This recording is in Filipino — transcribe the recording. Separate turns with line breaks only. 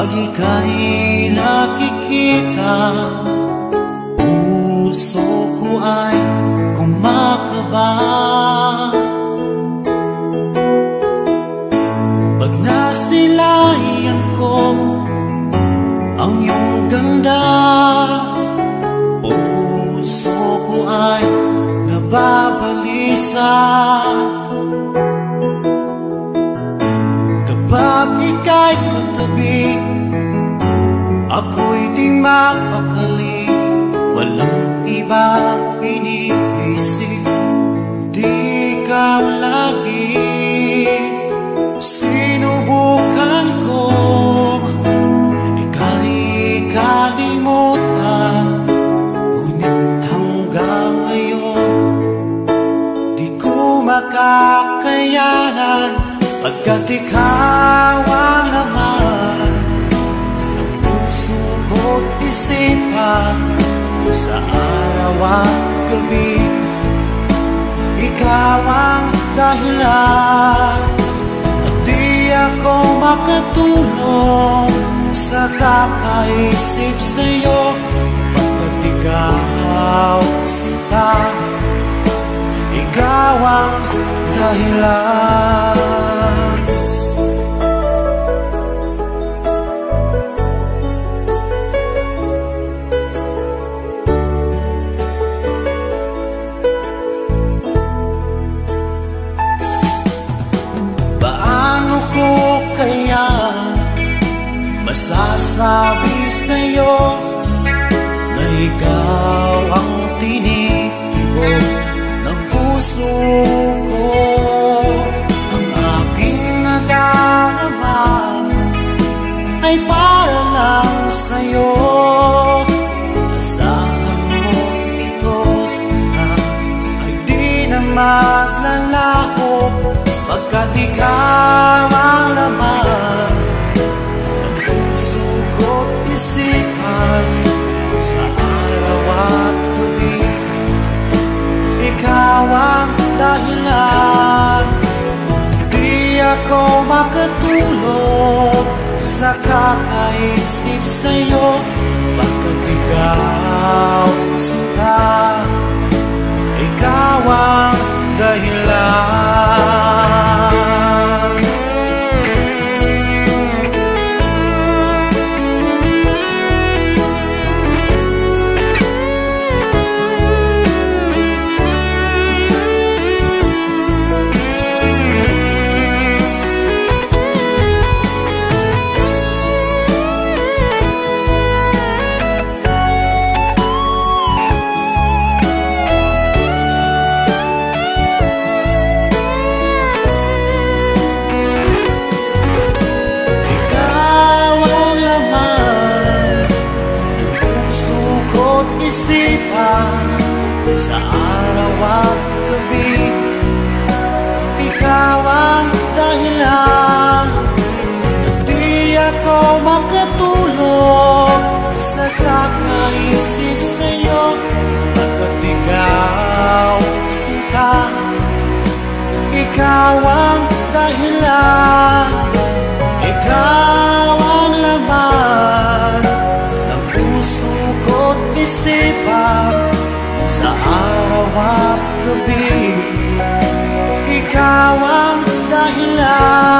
Pag ika'y nakikita, puso ko ay kumakaba. Pag nasilayan ko ang iyong ganda, puso ko ay nababalisa. Kapag ika'y katabi, ako'y di mapakali. Walang ibang iniisip, kundi ikaw lagi. Sinubukan ko ika'y kalimutan, ngunit hanggang ngayon di ko makakayanan. Pagkat ikaw ang laman ng puso ko't isipan, sa araw at gabi, ikaw ang dahilan. At di ako makatulog sa kakaisip sa'yo, pagkat ikaw sinta, ikaw ang dahilan. Masasabi sa'yo na ikaw ang tinitibok ng puso ko. Ang aking nadarama ay para lang sa'yo. Asahan mo ito sana ay di na maglalaho, pagkat ikaw ang laman sa araw at gabi, ikaw ang dahilan. Di ako makatulog sa kakaisip sa'yo, pagkat ikaw sinta, ikaw ang dahilan. Sa araw at gabi, ikaw ang dahilan. Di ako makatulog sa kakaisip sa'yo, pagkat ikaw sinta, ikaw ang dahilan. Ikaw ang laman ng puso ko't isipan, sa araw at gabi, ikaw ang dahilan.